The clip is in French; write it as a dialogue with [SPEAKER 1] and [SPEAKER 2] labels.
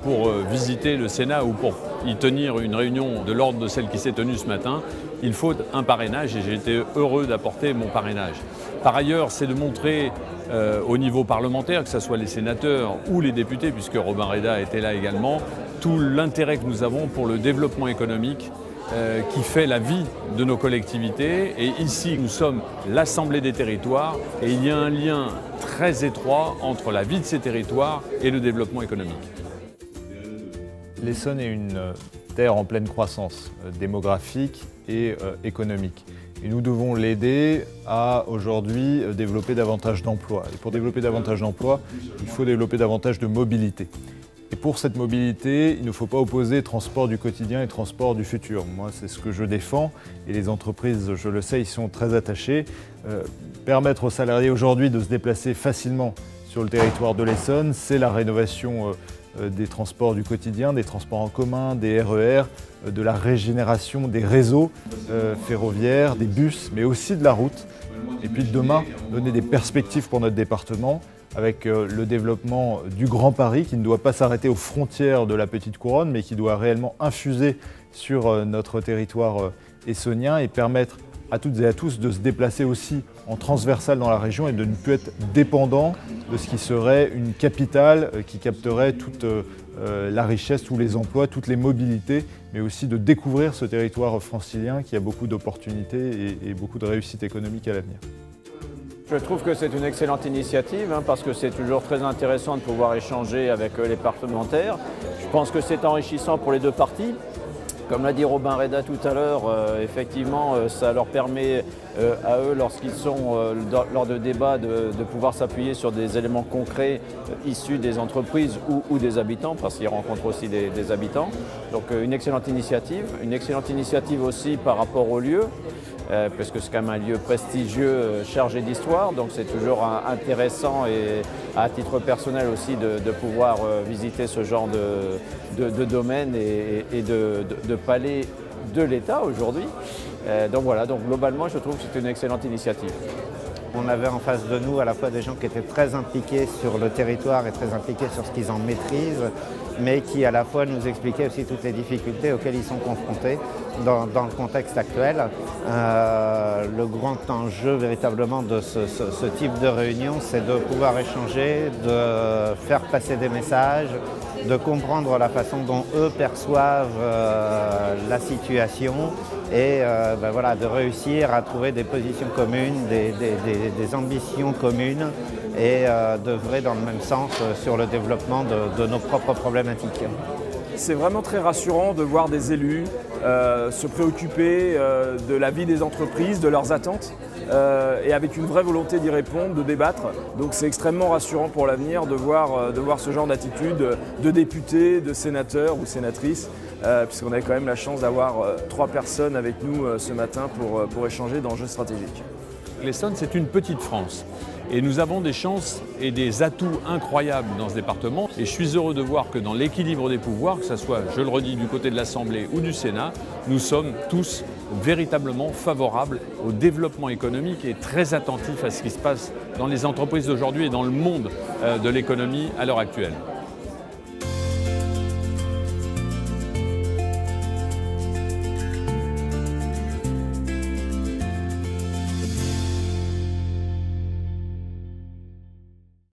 [SPEAKER 1] pour visiter le Sénat ou pour y tenir une réunion de l'ordre de celle qui s'est tenue ce matin, il faut un parrainage et j'ai été heureux d'apporter mon parrainage. Par ailleurs, c'est de montrer au niveau parlementaire, que ce soit les sénateurs ou les députés, puisque Robin Reda était là également, tout l'intérêt que nous avons pour le développement économique qui fait la vie de nos collectivités. Et ici, nous sommes l'Assemblée des territoires et il y a un lien très étroit entre la vie de ces territoires et le développement économique.
[SPEAKER 2] L'Essonne est une terre en pleine croissance démographique et économique. Et nous devons l'aider à aujourd'hui développer davantage d'emplois. Et pour développer davantage d'emplois, il faut développer davantage de mobilité. Et pour cette mobilité, il ne faut pas opposer transport du quotidien et transport du futur. Moi, c'est ce que je défends et les entreprises, je le sais, y sont très attachées. Permettre aux salariés aujourd'hui de se déplacer facilement sur le territoire de l'Essonne, c'est la rénovation des transports du quotidien, des transports en commun, des RER, de la régénération des réseaux ferroviaires, des bus, mais aussi de la route. Et puis demain, donner des perspectives pour notre département avec le développement du Grand Paris qui ne doit pas s'arrêter aux frontières de la Petite Couronne, mais qui doit réellement infuser sur notre territoire essonnien et permettre à toutes et à tous de se déplacer aussi en transversal dans la région et de ne plus être dépendant de ce qui serait une capitale qui capterait toute la richesse, tous les emplois, toutes les mobilités, mais aussi de découvrir ce territoire francilien qui a beaucoup d'opportunités et beaucoup de réussites économiques à l'avenir.
[SPEAKER 3] Je trouve que c'est une excellente initiative parce que c'est toujours très intéressant de pouvoir échanger avec les parlementaires. Je pense que c'est enrichissant pour les deux parties. Comme l'a dit Robin Reda tout à l'heure, effectivement, ça leur permet à eux, lorsqu'ils sont lors de débats, de pouvoir s'appuyer sur des éléments concrets issus des entreprises ou des habitants, parce qu'ils rencontrent aussi des habitants. Donc une excellente initiative aussi par rapport au lieu, parce que c'est quand même un lieu prestigieux, chargé d'histoire, donc c'est toujours intéressant et à titre personnel aussi de pouvoir visiter ce genre de domaine et de palais de l'État aujourd'hui. Donc voilà, donc globalement je trouve que c'est une excellente initiative.
[SPEAKER 4] On avait en face de nous à la fois des gens qui étaient très impliqués sur le territoire et très impliqués sur ce qu'ils en maîtrisent, mais qui à la fois nous expliquaient aussi toutes les difficultés auxquelles ils sont confrontés dans le contexte actuel. Le grand enjeu véritablement de ce type de réunion, c'est de pouvoir échanger, de faire passer des messages, de comprendre la façon dont eux perçoivent la situation et voilà, de réussir à trouver des positions communes, des ambitions communes et d'œuvrer dans le même sens sur le développement de nos propres problématiques.
[SPEAKER 5] C'est vraiment très rassurant de voir des élus se préoccuper de la vie des entreprises, de leurs attentes et avec une vraie volonté d'y répondre, de débattre. Donc c'est extrêmement rassurant pour l'avenir de voir ce genre d'attitude de députés, de sénateurs ou sénatrices, puisqu'on avait quand même la chance d'avoir 3 personnes avec nous ce matin pour échanger d'enjeux stratégiques.
[SPEAKER 1] L'Essonne, c'est une petite France. Et nous avons des chances et des atouts incroyables dans ce département. Et je suis heureux de voir que dans l'équilibre des pouvoirs, que ce soit, je le redis, du côté de l'Assemblée ou du Sénat, nous sommes tous véritablement favorables au développement économique et très attentifs à ce qui se passe dans les entreprises d'aujourd'hui et dans le monde de l'économie à l'heure actuelle.